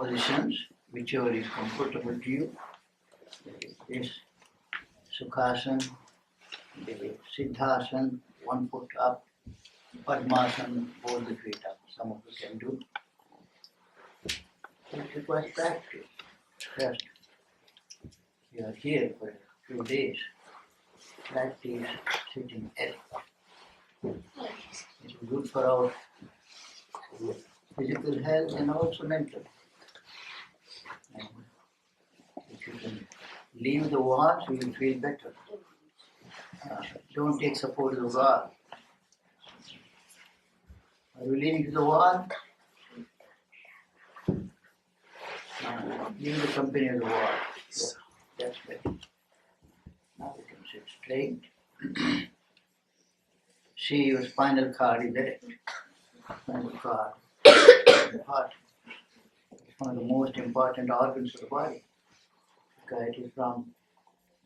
positions, whichever is comfortable to you. This Sukhasana, the Siddhasana, one foot up, Padmasana, both the feet up. Some of you can do. It requires practice. First, you are here for a few days. Practice sitting at. It is good for our physical health and also mental. And if you can leave the walls, you will feel better. Don't take support of the wall. Are you leaning to the wall? Leave the company of the wall. Yeah, that's better. Now you can sit straight. See your spinal cord is erect. Spinal cord is important. It's one of the most important organs of the body. Because it is from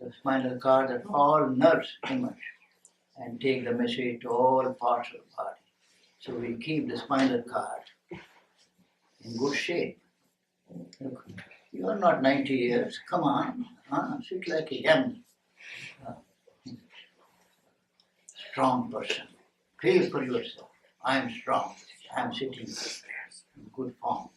the spinal cord that all nerves emerge and take the message to all parts of the body. So we keep the spinal cord in good shape. Look, you are not 90 years. Come on. Sit like a young, strong person. Feel for yourself. I am strong. I am sitting in good form.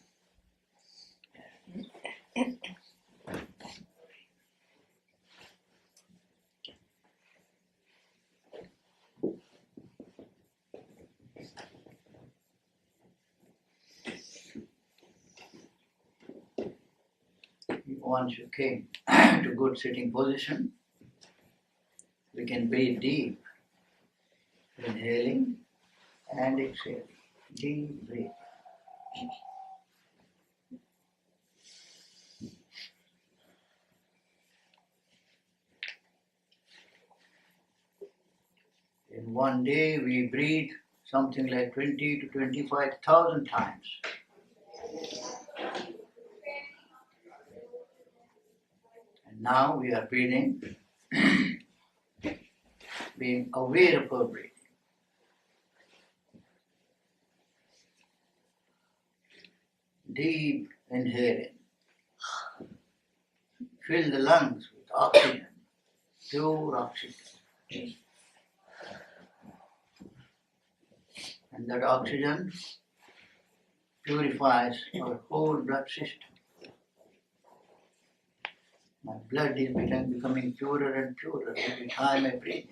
Once you came to good sitting position, we can breathe deep, inhaling and exhaling. Deep breath. In one day, we breathe something like 20 to 25,000 times. And now we are breathing, being aware of our breathing. Deep inhaling. Fill the lungs with oxygen, pure oxygen. And that oxygen purifies our whole blood system. My blood is becoming purer and purer every time I breathe.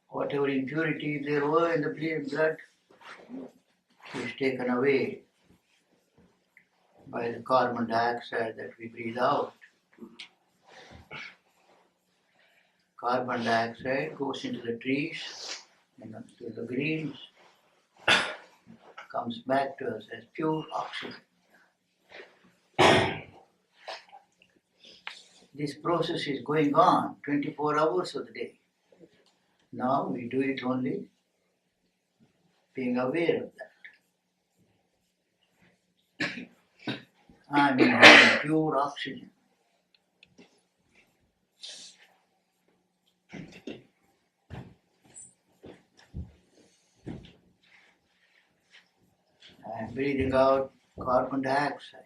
Whatever impurities there were in the blood is taken away by the carbon dioxide that we breathe out. Carbon dioxide goes into the trees, to the greens, comes back to us as pure oxygen. This process is going on 24 hours of the day. Now we do it only being aware of that. I'm inhaling pure oxygen. I'm breathing out carbon dioxide.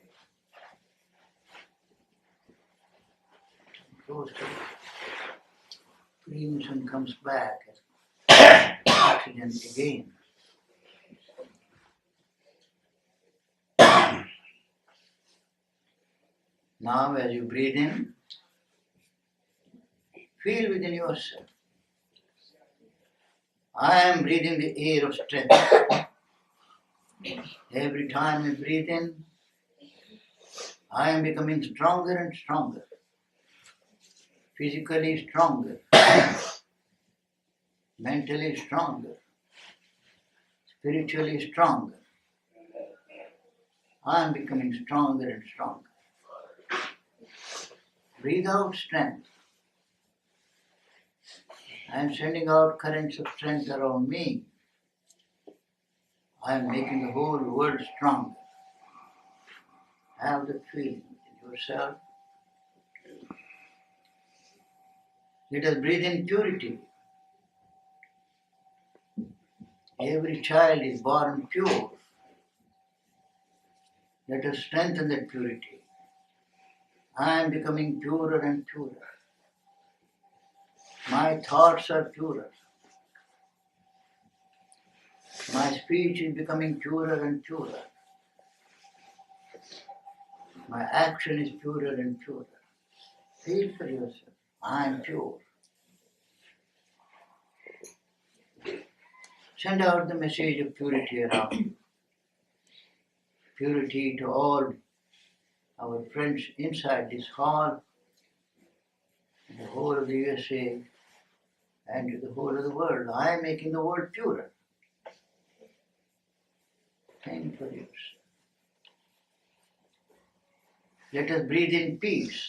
Goes to greens and comes back as oxygen again. Now as you breathe in, feel within yourself. I am breathing the air of strength. Every time I breathe in, I am becoming stronger and stronger. Physically stronger. Mentally stronger. Spiritually stronger. I am becoming stronger and stronger. Breathe out strength. I am sending out currents of strength around me. I am making the whole world stronger. Have the feeling in yourself. Let us breathe in purity. Every child is born pure. Let us strengthen that purity. I am becoming purer and purer. My thoughts are purer. My speech is becoming purer and purer. My action is purer and purer. Feel for yourself. I am pure. Send out the message of purity around you. Purity to all our friends inside this hall, in the whole of the USA, and to the whole of the world. I am making the world purer. Think for yourself. Let us breathe in peace.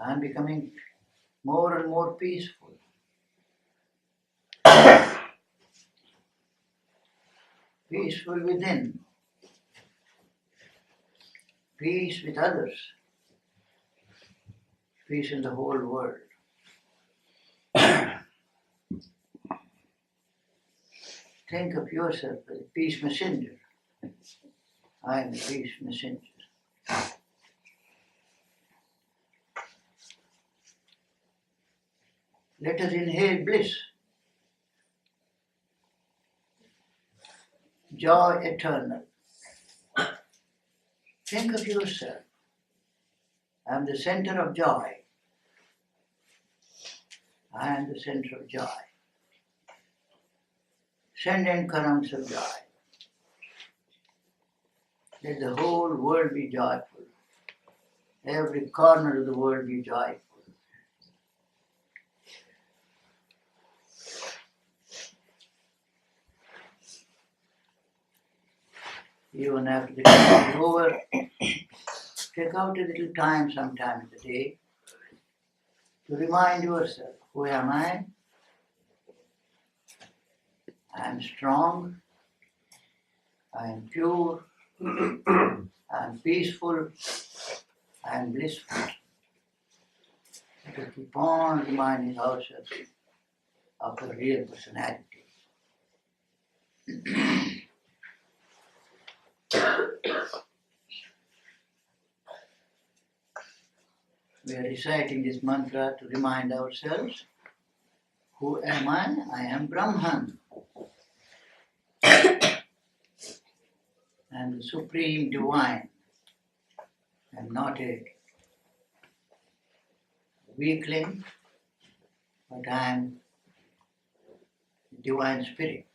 I am becoming more and more peaceful. Peaceful within. Peace with others. Peace in the whole world. Think of yourself as a peace messenger. I am a peace messenger. Let us inhale bliss. Joy eternal. Think of yourself. I am the center of joy. I am the center of joy. Send in currents of joy. Let the whole world be joyful. Every corner of the world be joyful. Even after the day is over, take out a little time sometime in the day to remind yourself, who am I? I am strong, I am pure, I am peaceful, I am blissful. Let us keep on reminding ourselves of the real personality. We are reciting this mantra to remind ourselves, who am I? I am Brahman. I am the Supreme Divine. I am not a weakling, but I am the Divine Spirit.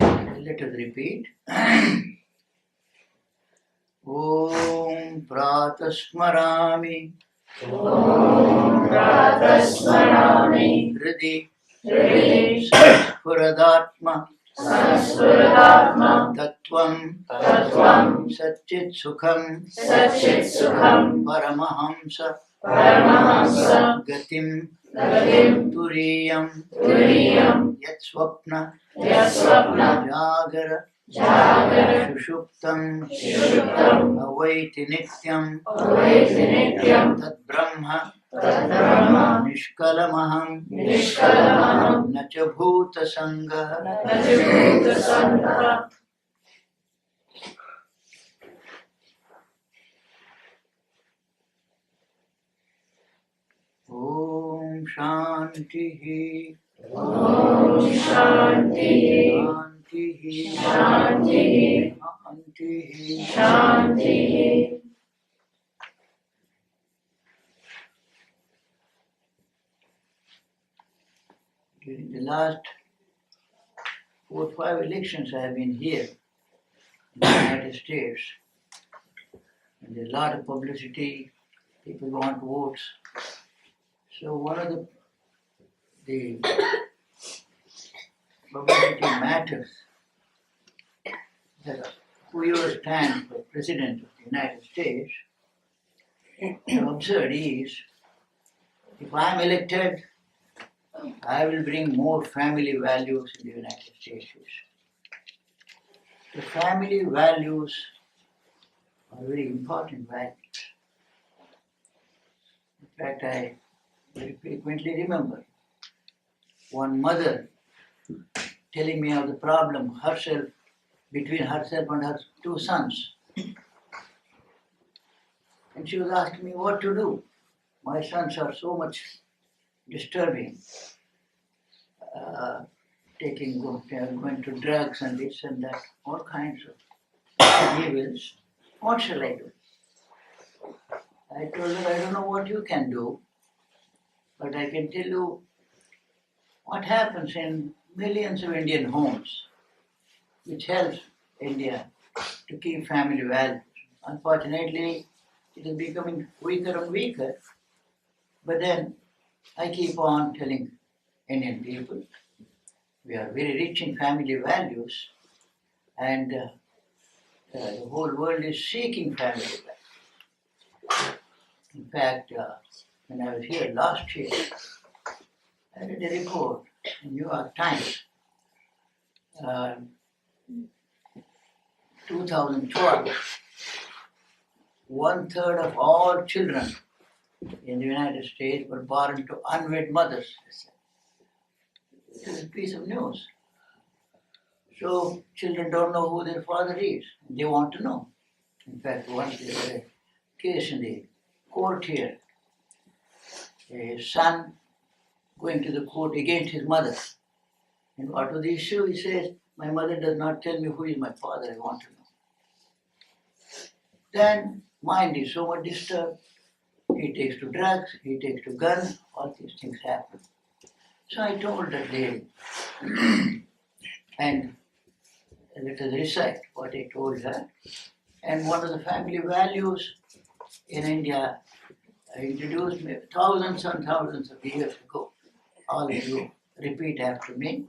Let us repeat. Om Pratasmarami. Om Pratasmarami. Hridi. Hridi. Sanspuratma. Sanspuratma. Tattvam. Tattvam. Satchit Sukham. Satchit Sukham. Paramahamsa. Paramahamsa. Gatim. Gatim. Turiyam. Turiyam. Yat Swapna. Yat Swapna. Jagara. Jagara. Shushuptam. Shushuptam. Avaiti Nityam. Avaiti Nityam. Tad Brahma. Tad Brahma. Nishkalamaham. Nishkalamaham. Nacha Bhuta Sangha. Najibhuta Sangha. Om Shanti. Om Shanti. Shanti. Shanti. Shanti. Shanti. During the last 4 or 5 elections I have been here in the United States. And there's a lot of publicity, people want votes. So one of the publicity matters that whoever stands for President of the United States, the absurd is, if I am elected, I will bring more family values in the United States. The family values are very important values. In fact, I very frequently remember one mother telling me of the problem herself, between herself and her two sons. And she was asking me what to do. My sons are so much disturbing, going to drugs and this and that, all kinds of evils. What shall I do? I told her, I don't know what you can do, but I can tell you what happens in millions of Indian homes, which helps India to keep family values. Unfortunately, it is becoming weaker and weaker, but then I keep on telling Indian people, we are very rich in family values, and the whole world is seeking family values. In fact, when I was here last year, I read a report in New York Times, 2012, 1/3 of all children in the United States were born to unwed mothers. It is a piece of news. So children don't know who their father is. They want to know. In fact, once there was a case in the court here, a son going to the court against his mother. And what was the issue? He says, my mother does not tell me who is my father, I want to know. Then mind is so much disturbed. He takes to drugs, he takes to guns, all these things happen. So I told that lady, and let us recite what I told her. And one of the family values in India, I introduced me thousands and thousands of years ago. All of you repeat after me.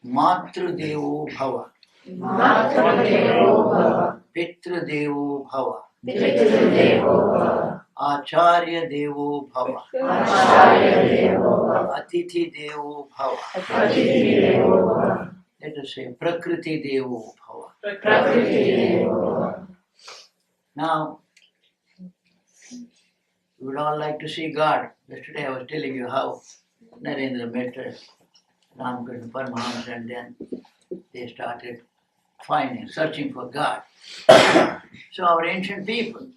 Matru Devo Bhava. Matradevo Bhava. Pitra Devo Bhava. Pitradevo Bhava. Acharya Devo Bhava. Acharya Devo Bhava. Atithi Devo Bhava. Atithi Devo Bhava. Let us say Prakriti Devo Bhava. Prakriti Devo Bhava. Now, we would all like to see God. Yesterday I was telling you how Narendra met Ramakrishna Paramahamsa, and then they started searching for God. So our ancient people,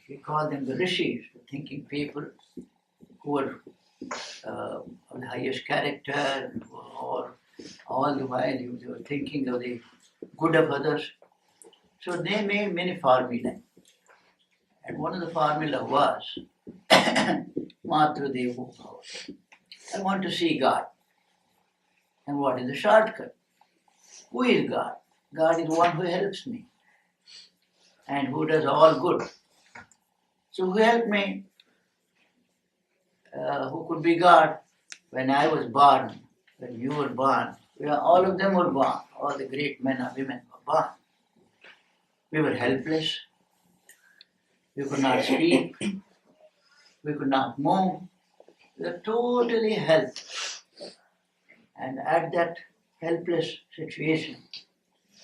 we call them the rishis, the thinking people who were of the highest character, or all the while they were thinking of the good of others. So they made many formulas. And one of the formula was Matru Devo Bhava. I want to see God. And what is the shortcut? Who is God? God is one who helps me and who does all good. So who helped me? Who could be God? When I was born, when you were born, all of them were born. All the great men and women were born. We were helpless. We could not speak. We could not move. We were totally helpless. And at that helpless situation,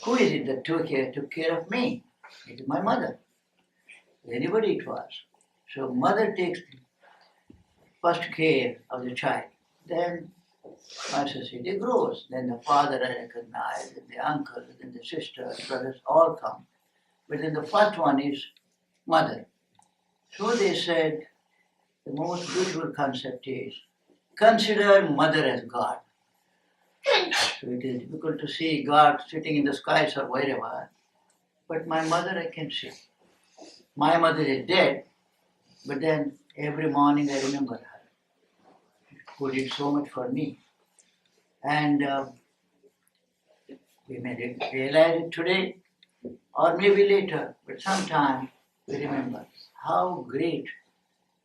who is it that took care of me? It is my mother. Anybody it was. So mother takes first care of the child. Then my society grows. Then the father I recognize, and the uncle, then the sisters, brothers, all come. But then the first one is mother. So they said, the most beautiful concept is, consider mother as God. So it is difficult to see God sitting in the skies or wherever, but my mother I can see. My mother is dead, but then every morning I remember her, who did so much for me. And we may realize it today, or maybe later, but sometime we remember how great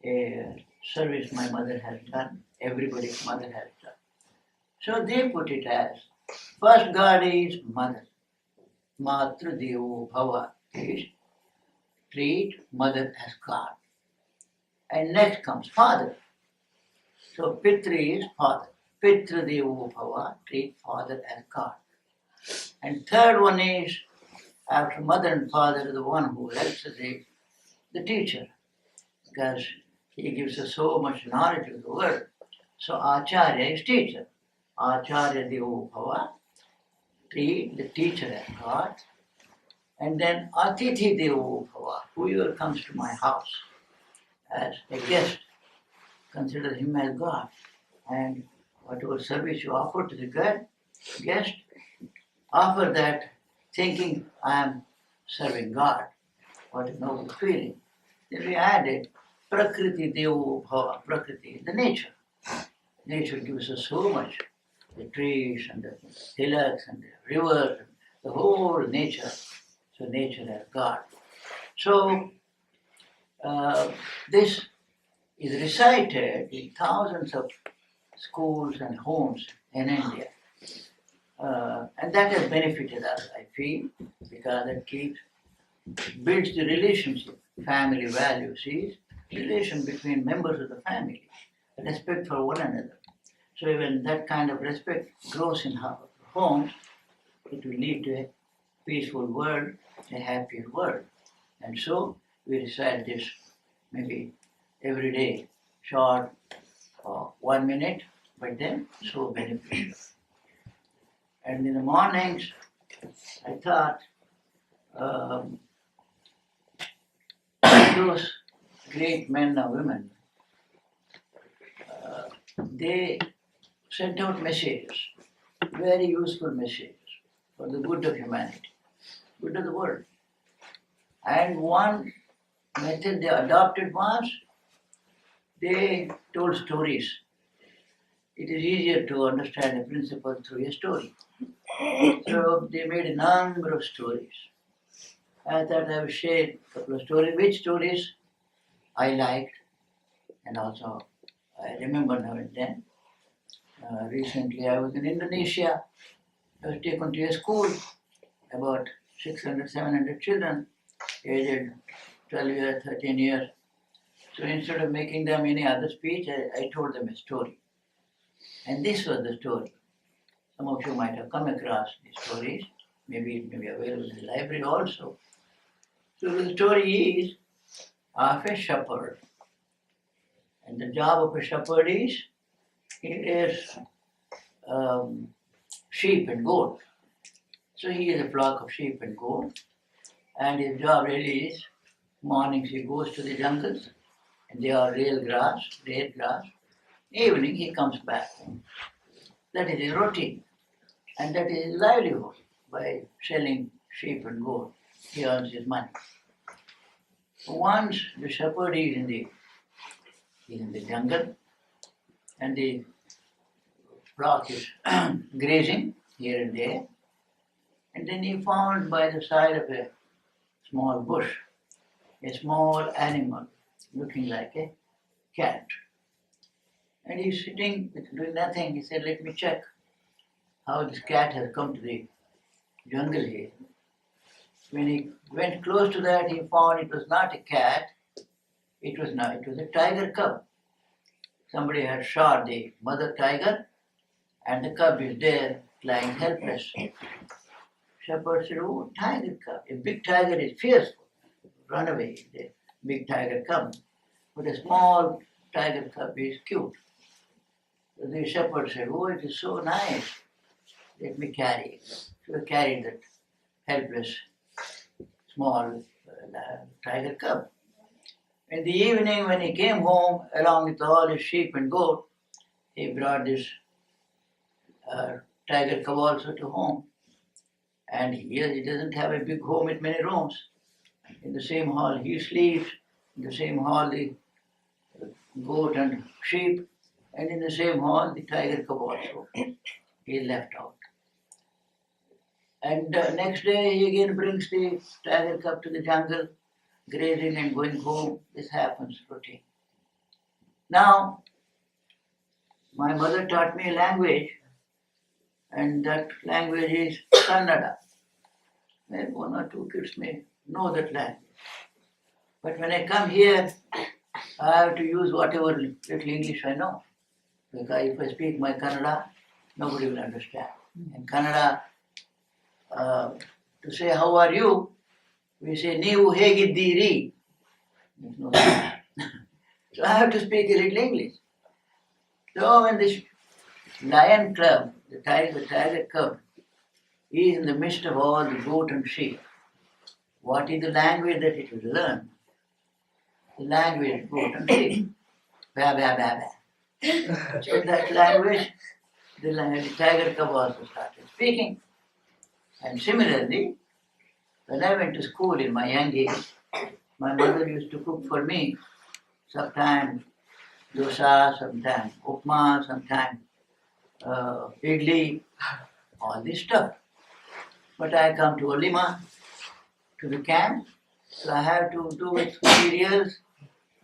a service my mother has done, everybody's mother has done. So they put it as, first God is mother. Matru Devo Bhava is treat mother as God. And next comes father. So Pitri is father. Pitra Devo Bhava, treat father as God. And third one is, after mother and father, the one who helps us is the teacher, because he gives us so much knowledge of the world. So Acharya is teacher. Acharya Devo Bhava, treat the teacher as God, and then Atithi Devo Bhava, whoever comes to my house as a guest, consider him as God. And whatever service you offer to the guest, offer that thinking I am serving God. What a noble feeling. Then we added Prakriti Devo Bhava, Prakriti, the nature. Nature gives us so much. The trees and the hillocks and the rivers, the whole nature. So nature as God. So this is recited in thousands of schools and homes in India. And that has benefited us, I feel, because it builds the relationship, family values, is relation between members of the family, respect for one another. So when that kind of respect grows in our homes, it will lead to a peaceful world, a happier world. And so we recite this maybe every day, short, 1 minute, but then so beneficial. And in the mornings, I thought those great men or women, they sent out messages, very useful messages for the good of humanity, good of the world. And one method they adopted was they told stories. It is easier to understand a principle through a story. So they made a number of stories. I thought I would share a couple of stories. Which stories I liked, and also I remember now and then. Recently I was in Indonesia. I was taken to a school, about 600, 700 children, aged 12 years, 13 years. So instead of making them any other speech, I told them a story. And this was the story. Some of you might have come across these stories. Maybe it may be available in the library also. So the story is of a shepherd. And the job of a shepherd is, he is sheep and goat. So he is a flock of sheep and goat. And his job really is, mornings he goes to the jungles, and they are real grass. Evening he comes back home. That is his routine. And that is his livelihood. By selling sheep and goat, he earns his money. Once the shepherd is in the jungle, and the flock is grazing here and there, and then he found by the side of a small bush a small animal looking like a cat. And he's sitting doing nothing. He said, let me check how this cat has come to the jungle here. When he went close to that, he found it was not a cat, it was a tiger cub. Somebody had shot the mother tiger, and the cub is there lying helpless. Shepherd said, oh, tiger cub. A big tiger is fierce. Run away, the big tiger cub. But a small tiger cub is cute. So the shepherd said, oh, it is so nice. Let me carry it. So he carried that helpless small tiger cub. In the evening, when he came home, along with all his sheep and goat, he brought this tiger cub also to home. And here he doesn't have a big home with many rooms. In the same hall he sleeps, in the same hall the goat and sheep, and in the same hall the tiger cub also. He left out. And next day he again brings the tiger cub to the jungle, grazing and going home. This happens routine. Now, my mother taught me a language, and that language is Kannada. Maybe one or two kids may know that language. But when I come here, I have to use whatever little English I know. Because if I speak my Kannada, nobody will understand. In Kannada, to say how are you, we say Neevu hegiddiri. No so I have to speak a little English. So when this lion cub, the tiger cub, He is in the midst of all the goat and sheep. What is the language that it will learn? The language of goat and sheep. Ba ba ba ba. So that language, the tiger cub also started speaking. And similarly, when I went to school in my young age, my mother used to cook for me, sometimes dosa, sometimes upma, sometimes idli, all this stuff. But I come to Olema, to the camp, so I have to do with cereals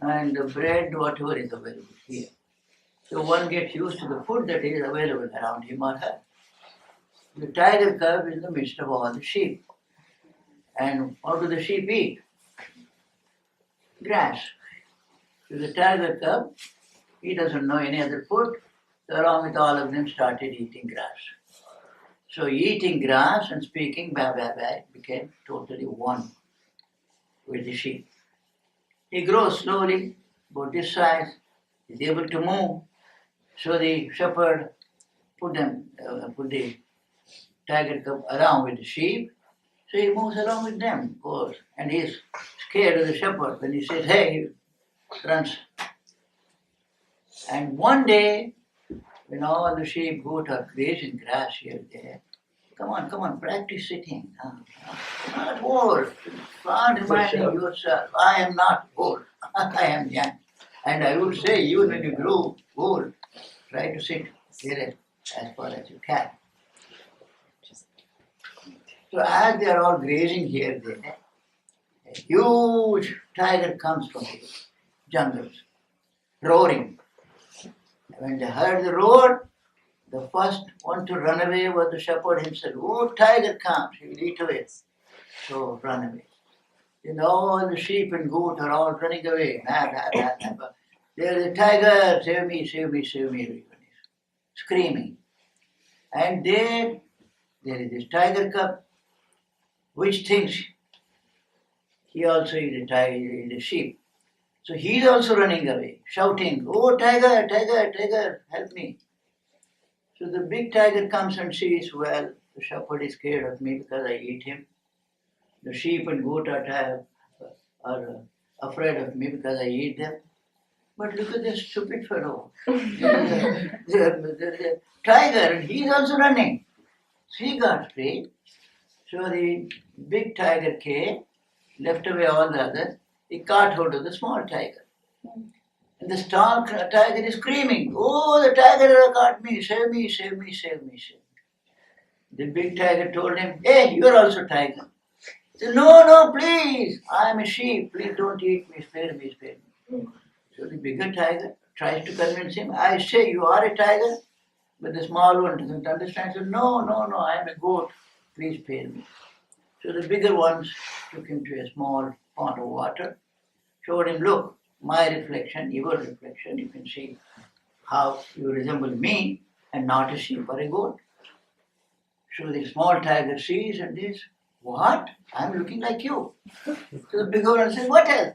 and bread, whatever is available here. So one gets used to the food that is available around him or her. The tiger cub is in the midst of all the sheep. And what do the sheep eat? Grass. So the tiger cub, he doesn't know any other food, so along with all of them started eating grass. So eating grass and speaking ba ba ba became totally one with the sheep. He grows slowly, about this size, is able to move. So the shepherd put the tiger cub around with the sheep. So he moves along with them, of course. And he's scared of the shepherd. When he says, hey, he runs. And one day, when all the sheep, goat are grazing grass here and there, come on, practice sitting. You're not old. Start reminding yourself, I am not old. I am young. And I would say, even when you grow old, try to sit here as far as you can. So as they are all grazing here, there, a huge tiger comes from the jungles, roaring. When they heard the roar, the first one to run away was the shepherd himself. Oh, tiger comes, he will eat away. So run away. Then all the sheep and goat are all running away. There's a tiger, save me, save me, save me, everyone is screaming. And there is this tiger cub, which thinks he also is a tiger, is a sheep. So he's also running away, shouting, oh tiger, tiger, tiger, help me. So the big tiger comes and sees, well, the shepherd is scared of me because I eat him. The sheep and goat are afraid of me because I eat them. But look at this stupid fellow. the tiger, and he's also running. So he got free. So the big tiger came, left away all the others. He caught hold of the small tiger. And the small tiger is screaming, oh, the tiger caught me, save me, save me, save me, save me. The big tiger told him, hey, you are also tiger. He said, no, please, I am a sheep, please don't eat me, spare me, spare me. So the bigger tiger tries to convince him, I say you are a tiger, but the small one doesn't understand. He said, no, I am a goat, please spare me. So the bigger ones took him to a small pond of water, showed him, look, my reflection, your reflection, you can see how you resemble me and not a sheep or a goat. So the small tiger sees and says, what? I'm looking like you. So the bigger one says, what else?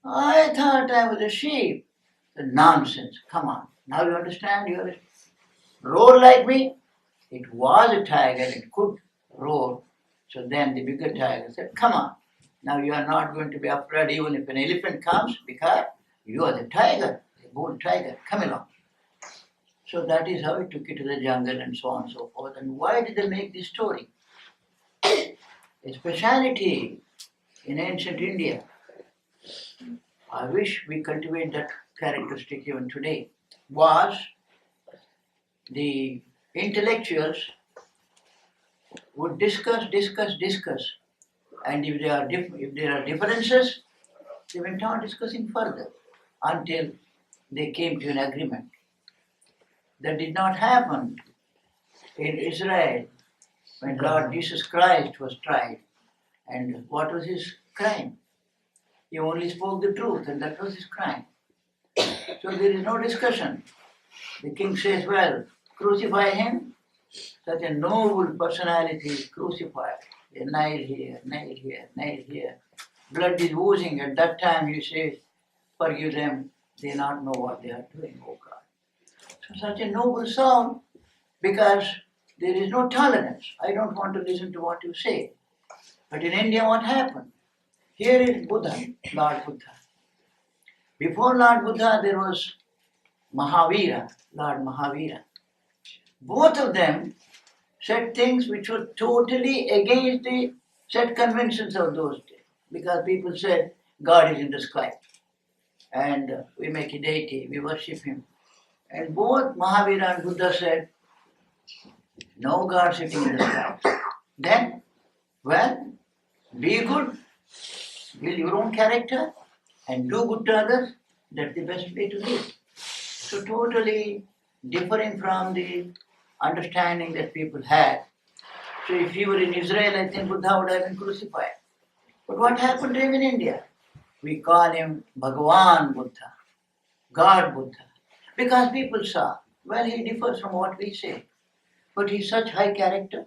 I thought I was a sheep. Said, nonsense, come on. Now you understand, you are a roar like me? It was a tiger, it could roar. So then the bigger tiger said, come on. Now you are not going to be afraid even if an elephant comes because you are the tiger, the bull tiger. Come along. So that is how he took it to the jungle and so on and so forth. And why did they make this story? A speciality in ancient India. I wish we cultivate that characteristic even today. Was the intellectuals would discuss, and if there are differences, they went on discussing further until they came to an agreement. That did not happen in Israel when Lord Jesus Christ was tried. And what was his crime? He only spoke the truth, and that was his crime. So there is no discussion. The king says, well, crucify him. Such a noble personality crucified. A nail here, nail here, nail here. Blood is oozing. At that time he says, forgive them, they not know what they are doing, oh God. So such a noble soul, because there is no tolerance. I don't want to listen to what you say. But in India, what happened? Here is Buddha, Lord Buddha. Before Lord Buddha, there was Mahavira, Lord Mahavira. Both of them said things which were totally against the set conventions of those days. Because people said, God is in the sky. And we make a deity, we worship him. And both Mahavira and Buddha said, no God sitting in the sky. Then, well, be good, build your own character, and do good to others. That's the best way to live. So totally differing from the understanding that people had. So if he were in Israel, I think Buddha would have been crucified. But what happened to him in India? We call him Bhagavan Buddha, God Buddha. Because people saw, well, he differs from what we say. But he's such high character,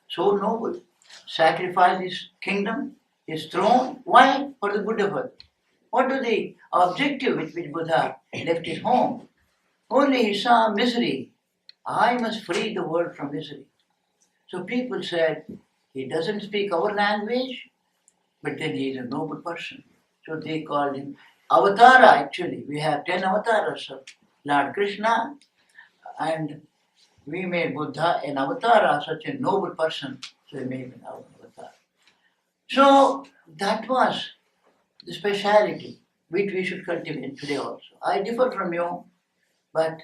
so noble. Sacrificed his kingdom, his throne. Why? For the good of others. What was the objective with which Buddha left his home? Only he saw misery. I must free the world from misery. So people said, he doesn't speak our language, but then he is a noble person. So they called him Avatara actually. We have 10 avatars of Lord Krishna, and we made Buddha an avatara, such a noble person. So we made him an avatar. So that was the speciality which we should cultivate today also. I differ from you, but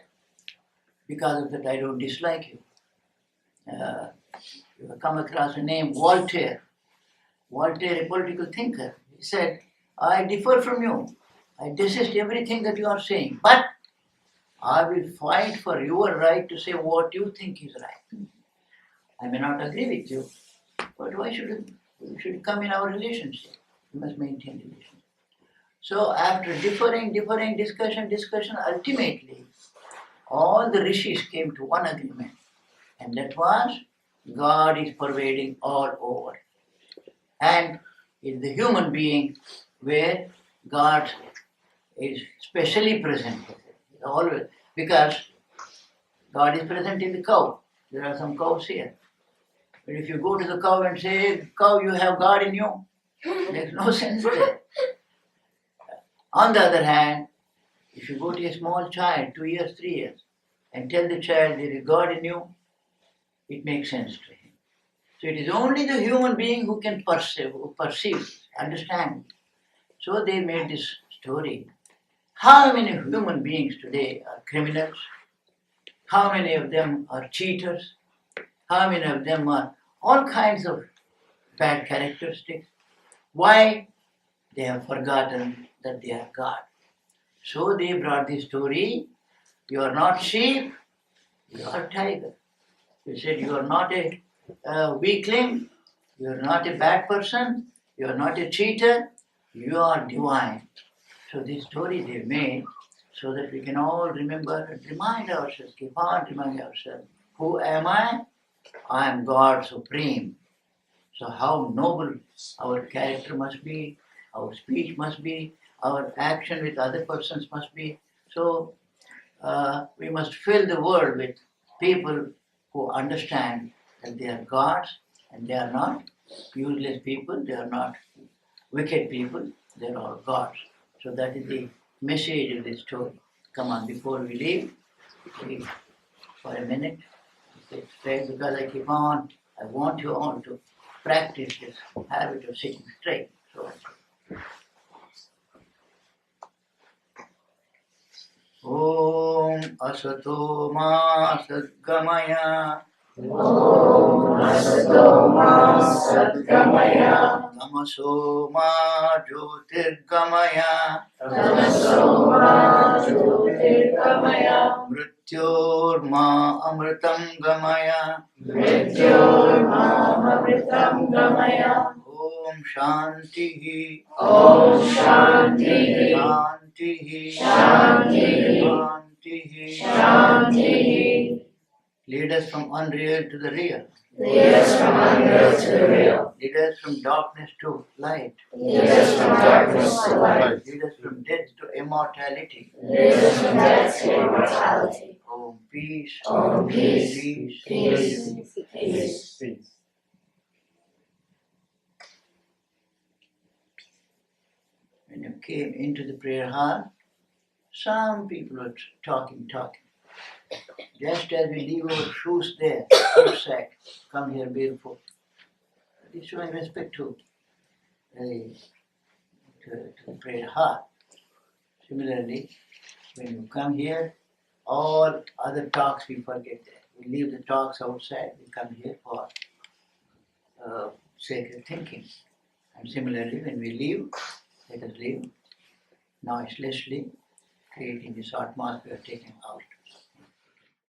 because of that I don't dislike you. You have come across a name, Voltaire. Voltaire, a political thinker. He said, I differ from you. I desist everything that you are saying, but I will fight for your right to say what you think is right. I may not agree with you, but why should it come in our relationship? We must maintain relationship. So after differing, discussion, ultimately, all the rishis came to one agreement, and that was God is pervading all over. And in the human being, where God is specially present, always, because God is present in the cow. There are some cows here. But if you go to the cow and say, cow, you have God in you, there's no sense there. On the other hand, if you go to a small child, 2 years, 3 years, and tell the child there is God in you, it makes sense to him. So it is only the human being who can perceive, understand. So they made this story. How many human beings today are criminals? How many of them are cheaters? How many of them are all kinds of bad characteristics? Why? They have forgotten that they are God. So they brought the story, you are not sheep, you are tiger. They said you are not a weakling, you are not a bad person, you are not a cheater, you are divine. So this story they made so that we can all remember and remind ourselves, keep on reminding ourselves, who am I? I am God Supreme. So how noble our character must be, our speech must be, our action with other persons must be. So we must fill the world with people who understand that they are gods and they are not useless people, they are not wicked people, they are all gods. So that is the message of this story. Come on, before we leave, for a minute, sit straight, because I keep on, I want you all to practice this habit of sitting straight. So, Om Asato Ma Sadgamaya Om Asato Ma Sadgamaya Tamaso Ma Jyotirgamaya Tamaso Ma Jyotirgamaya Mrityor Ma Amritam Gamaya Mrityor Ma Amritam Gamaya Om Shanti Om Shanti Shanti Shanti Shanti Shanti. Lead us from unreal to the real. Lead us from unreal to the real. Lead us from darkness to light. Lead us from darkness to light. Lead us from death to immortality. Lead us from death to immortality. Om peace. peace. Om peace, Peace. peace, peace. Peace. When you came into the prayer hall, some people were talking. Just as we leave our shoes there, outside, come here barefoot. It is showing respect to the prayer hall. Similarly, when you come here, all other talks we forget that. We leave the talks outside, we come here for sacred thinking. And similarly, when we leave, let us leave noiselessly, creating this atmosphere taken out.